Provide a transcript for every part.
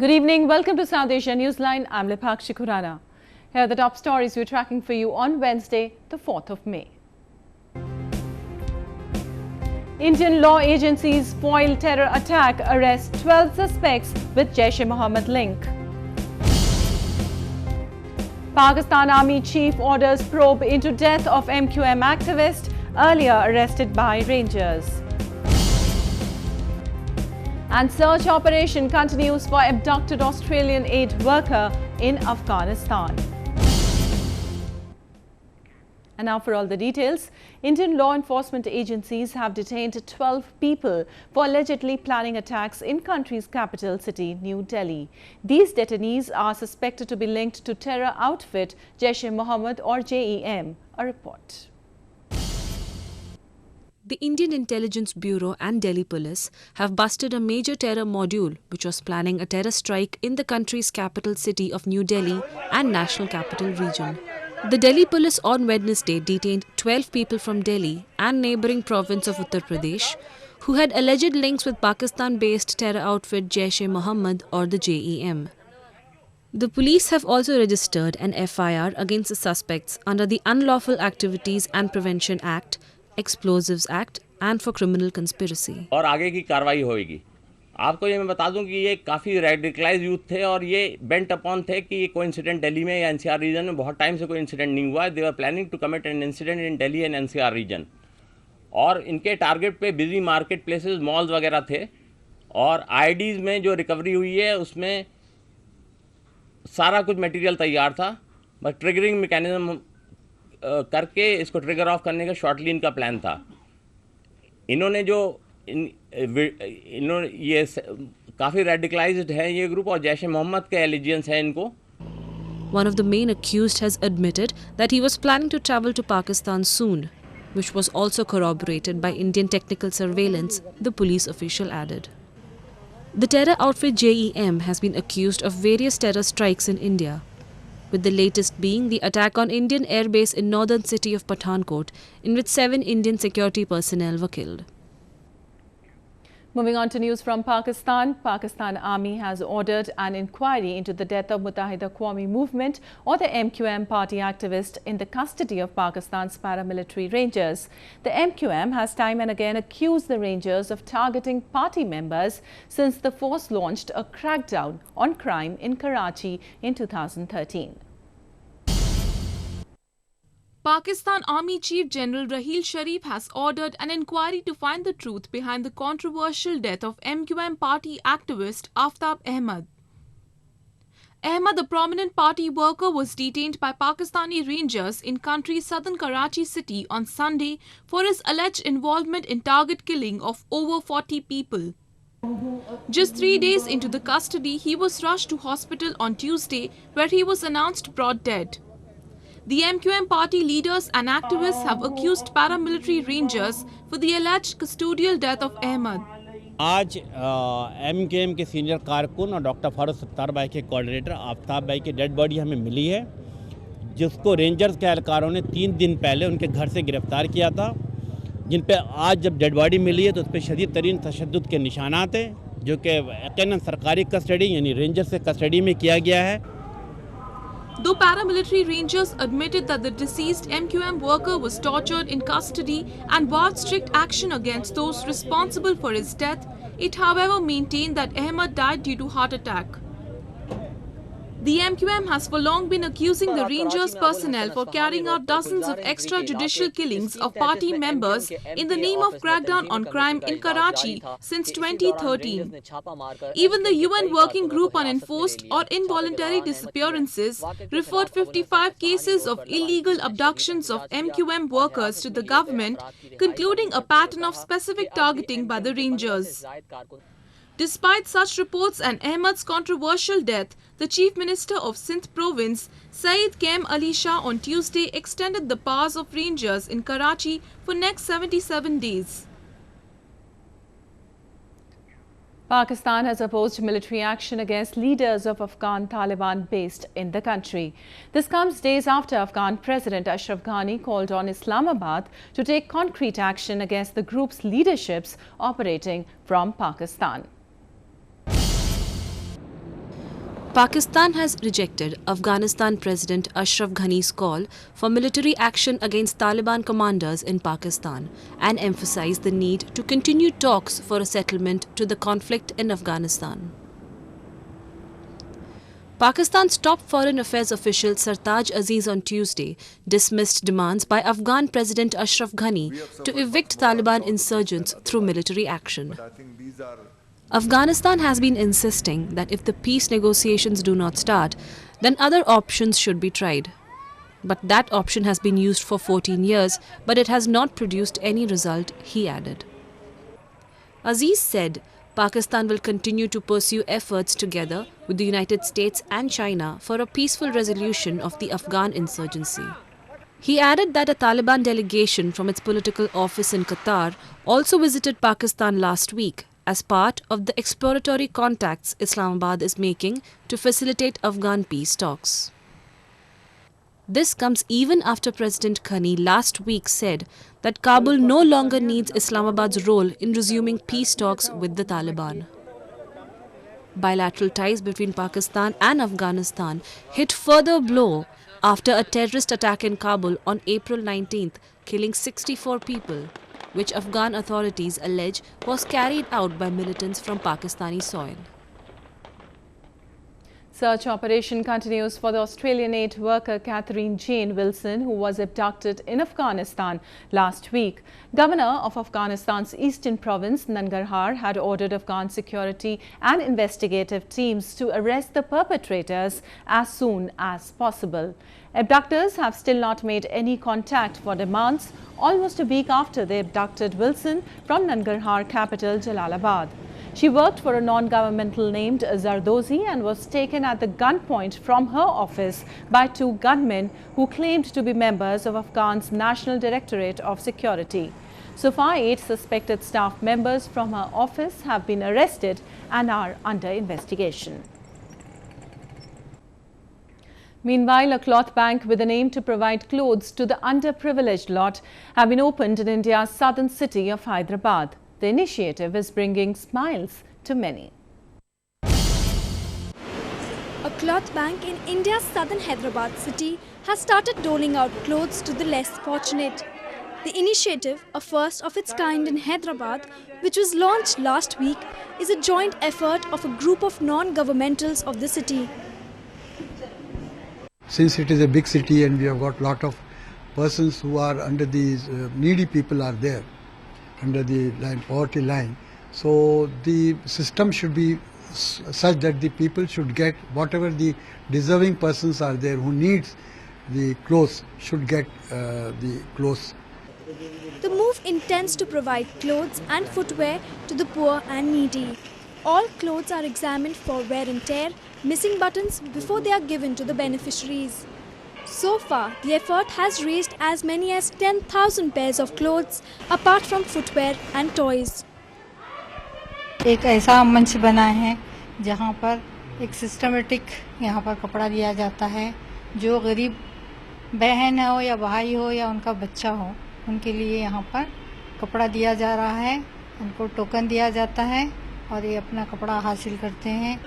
Good evening. Welcome to South Asia Newsline. I'm Lipakshi Khurana. Here are the top stories we're tracking for you on Wednesday, the 4th of May. Indian law agencies foil terror attack, arrest 12 suspects with Jaish-e-Mohammed link. Pakistan Army Chief orders probe into death of MQM activist, earlier arrested by Rangers. And search operation continues for abducted Australian aid worker in Afghanistan. And now for all the details. Indian law enforcement agencies have detained 12 people for allegedly planning attacks in country's capital city, New Delhi. These detainees are suspected to be linked to terror outfit Jaish-e-Mohammed or JEM. A report. The Indian Intelligence Bureau and Delhi Police have busted a major terror module which was planning a terror strike in the country's capital city of New Delhi and National Capital Region. The Delhi Police on Wednesday detained 12 people from Delhi and neighbouring province of Uttar Pradesh who had alleged links with Pakistan-based terror outfit Jaish-e-Mohammed or the JEM. The police have also registered an FIR against the suspects under the Unlawful Activities and Prevention Act, Explosives Act and for criminal conspiracy. और आगे की कार्रवाई होगी। आपको ये मैं बता दूं कि ये काफ़ी रेडिकलाइज यूथ थे और ये बेंट अपॉन थे कि ये कोई इंसिडेंट दिल्ली में या एनसीआर रीजन में बहुत टाइम से कोई इंसिडेंट नहीं हुआ है। They were planning to commit an incident in Delhi and NCR region और इनके टारगेट पे बिजी मार्केट प्लेसेस मॉल्स वगैरह थे और आईडीज़ में जो रिकवरी हुई है उसमें सारा कुछ मटेरियल तैयार था, बस ट्रिगरिंग मैकेनिज्म करके इसको ट्रिगर ऑफ करने का शॉर्टली इनका प्लान था। इन्होंने जो इन्होंने ये काफ़ी रेडिकलाइज्ड है ये ग्रुप और जैश-ए-मोहम्मद के एलिजियंस है इनको। One of the main accused has admitted that he was planning to travel to Pakistan soon, which was also corroborated by Indian technical surveillance, the police official added. The terror outfit JEM has been accused of various terror strikes in India, with the latest being the attack on Indian airbase in northern city of Pathankot, in which 7 Indian security personnel were killed. Moving on to news from Pakistan. Pakistan Army has ordered an inquiry into the death of Muttahida Qawmi Movement or the MQM party activist in the custody of Pakistan's paramilitary Rangers. The MQM has time and again accused the Rangers of targeting party members since the force launched a crackdown on crime in Karachi in 2013. Pakistan Army Chief General Raheel Sharif has ordered an inquiry to find the truth behind the controversial death of MQM party activist Aftab Ahmed. Ahmed, the prominent party worker, was detained by Pakistani Rangers in country's southern Karachi city on Sunday for his alleged involvement in target killing of over 40 people. Just 3 days into the custody, he was rushed to hospital on Tuesday where he was announced brought dead. The MQM party leaders and activists have accused paramilitary Rangers for the alleged custodial death of Ahmed. आज MQM के senior कारकुन और doctor Farooq Sattar भाई के coordinator Aftab भाई की dead body हमें मिली है, जिसको रेंजर्स के एहलकारों ने 3 दिन पहले उनके घर से गिरफ्तार किया था, जिन पे आज जब डेड बॉडी मिली है तो उस पर शदीद तरीन तशद्दुद के निशानात हैं, जो कि यकीनन सरकारी कस्टडी यानी रेंजर्स से कस्टडी में किया गया है। Though paramilitary Rangers admitted that the deceased MQM worker was tortured in custody and vowed strict action against those responsible for his death, it however maintained that Ahmed died due to heart attack. The MQM has for long been accusing the Rangers personnel for carrying out dozens of extrajudicial killings of party members in the name of crackdown on crime in Karachi since 2013. Even the UN Working Group on Enforced or Involuntary Disappearances referred 55 cases of illegal abductions of MQM workers to the government, concluding a pattern of specific targeting by the Rangers. Despite such reports and Ahmed's controversial death, the Chief Minister of Sindh Province, Saeed Kaim Ali Shah, on Tuesday extended the powers of Rangers in Karachi for next 77 days. Pakistan has opposed military action against leaders of Afghan Taliban based in the country. This comes days after Afghan President Ashraf Ghani called on Islamabad to take concrete action against the group's leaderships operating from Pakistan. Pakistan has rejected Afghanistan President Ashraf Ghani's call for military action against Taliban commanders in Pakistan and emphasized the need to continue talks for a settlement to the conflict in Afghanistan. Pakistan's top foreign affairs official Sartaj Aziz on Tuesday dismissed demands by Afghan President Ashraf Ghani to evict Taliban insurgents through military action. Afghanistan has been insisting that if the peace negotiations do not start, then other options should be tried. But that option has been used for 14 years, but it has not produced any result, he added. Aziz said Pakistan will continue to pursue efforts together with the United States and China for a peaceful resolution of the Afghan insurgency. He added that a Taliban delegation from its political office in Qatar also visited Pakistan last week as part of the exploratory contacts Islamabad is making to facilitate Afghan peace talks. This comes even after President Ghani last week said that Kabul no longer needs Islamabad's role in resuming peace talks with the Taliban. Bilateral ties between Pakistan and Afghanistan hit further blow after a terrorist attack in Kabul on April 19th, killing 64 people, which Afghan authorities allege was carried out by militants from Pakistani soil. Search operation continues for the Australian aid worker Catherine Jane Wilson, who was abducted in Afghanistan last week. Governor of Afghanistan's eastern province, Nangarhar, had ordered Afghan security and investigative teams to arrest the perpetrators as soon as possible. Abductors have still not made any contact for demands, almost a week after they abducted Wilson from Nangarhar capital Jalalabad. She worked for a non-governmental named Zardozi and was taken at the gunpoint from her office by two gunmen who claimed to be members of Afghan's National Directorate of Security. So far, 8 suspected staff members from her office have been arrested and are under investigation. Meanwhile, a cloth bank with an aim to provide clothes to the underprivileged lot have been opened in India's southern city of Hyderabad. The initiative is bringing smiles to many. A cloth bank in India's southern Hyderabad city has started doling out clothes to the less fortunate. The initiative, a first of its kind in Hyderabad, which was launched last week, is a joint effort of a group of non-governmentals of the city. Since it is a big city and we have got lot of persons who are under these needy people are there, under the poverty line. So the system should be such that the people should get whatever the deserving persons are there who needs the clothes should get the clothes. The move intends to provide clothes and footwear to the poor and needy. All clothes are examined for wear and tear, missing buttons before they are given to the beneficiaries. So far, the effort has raised as many as 10,000 pairs of clothes, apart from footwear and toys. एक ऐसा मंच बना है जहां पर एक systematic यहां पर कपड़ा दिया जाता है जो गरीब बहन हो या भाई हो या उनका बच्चा हो उनके लिए यहां पर कपड़ा दिया जा रहा है उनको टोकन दिया जाता है और ये अपना कपड़ा हासिल करते हैं.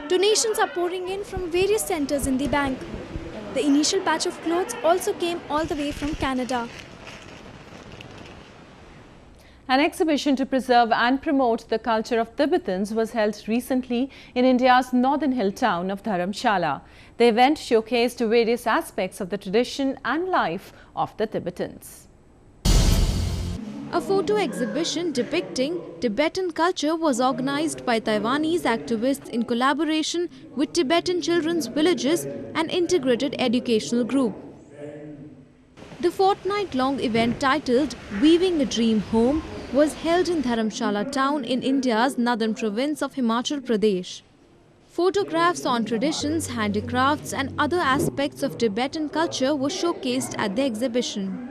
Donations are pouring in from various centers in the bank. The initial batch of clothes also came all the way from Canada. An exhibition to preserve and promote the culture of Tibetans was held recently in India's northern hill town of Dharamshala. The event showcased various aspects of the tradition and life of the Tibetans. A photo exhibition depicting Tibetan culture was organized by Taiwanese activists in collaboration with Tibetan children's villages, an integrated educational group. The fortnight-long event titled Weaving a Dream Home was held in Dharamshala town in India's northern province of Himachal Pradesh. Photographs on traditions, handicrafts and other aspects of Tibetan culture were showcased at the exhibition.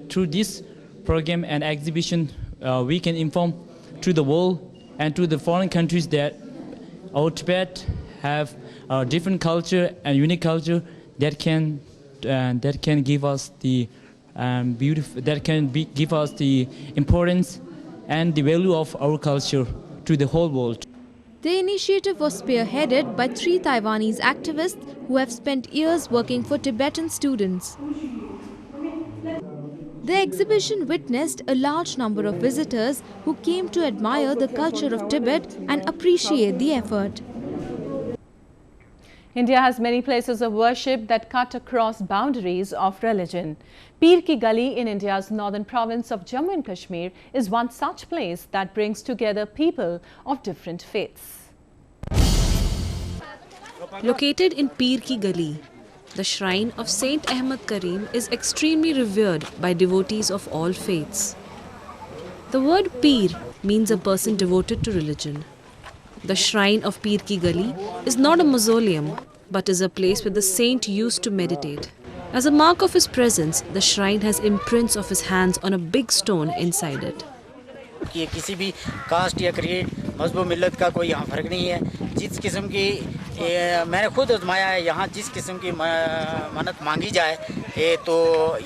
Through this program and exhibition, we can inform to the world and to the foreign countries that our Tibet have a different culture and unique culture that can give us the give us the importance and the value of our culture to the whole world. The initiative was spearheaded by 3 Taiwanese activists who have spent years working for Tibetan students. The exhibition witnessed a large number of visitors who came to admire the culture of Tibet and appreciate the effort. India has many places of worship that cut across boundaries of religion. Peer Ki Gali in India's northern province of Jammu and Kashmir is one such place that brings together people of different faiths. Located in Peer Ki Gali, the shrine of Saint Ahmad Kareem is extremely revered by devotees of all faiths. The word Peer means a person devoted to religion. The shrine of Peer Ki Gali is not a mausoleum, but is a place where the saint used to meditate. As a mark of his presence, the shrine has imprints of his hands on a big stone inside it. कि किसी भी cast या create मजहब मिल्लत का कोई यहाँ फ़र्क नहीं है। जिस किस्म की मैंने खुद आजमाया है, यहाँ जिस किस्म की मन्नत मांगी जाए तो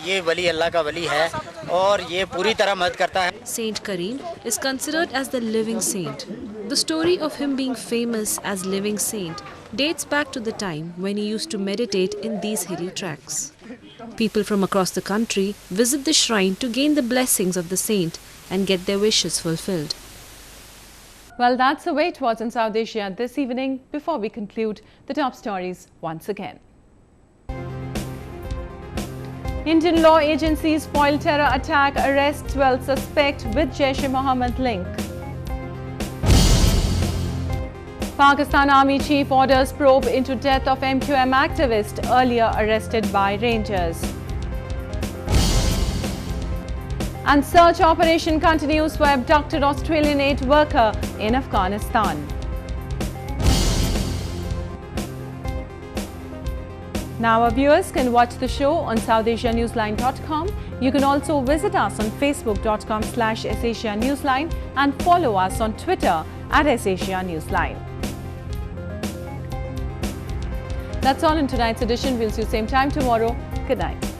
ये वली अल्लाह का वली है और ये पूरी तरह मदद करता है। Saint Kareem is considered as the living saint. The story of him being famous as living saint dates back to the time when he used to meditate in these hilly tracts. People from across the country visit the shrine to gain the blessings of the saint and get their wishes fulfilled. Well, that's the way it was in South Asia this evening. Before we conclude, the top stories once again. Indian law agencies foil terror attack, arrest 12 suspect with Jaish-e-Mohammed link. Pakistan Army Chief orders probe into death of MQM activist earlier arrested by Rangers. And search operation continues for abducted Australian aid worker in Afghanistan. Now our viewers can watch the show on SouthAsiaNewsline.com. You can also visit us on Facebook.com/SAsiaNewsline and follow us on Twitter @SAsiaNewsline. That's all in tonight's edition. We'll see you same time tomorrow. Good night.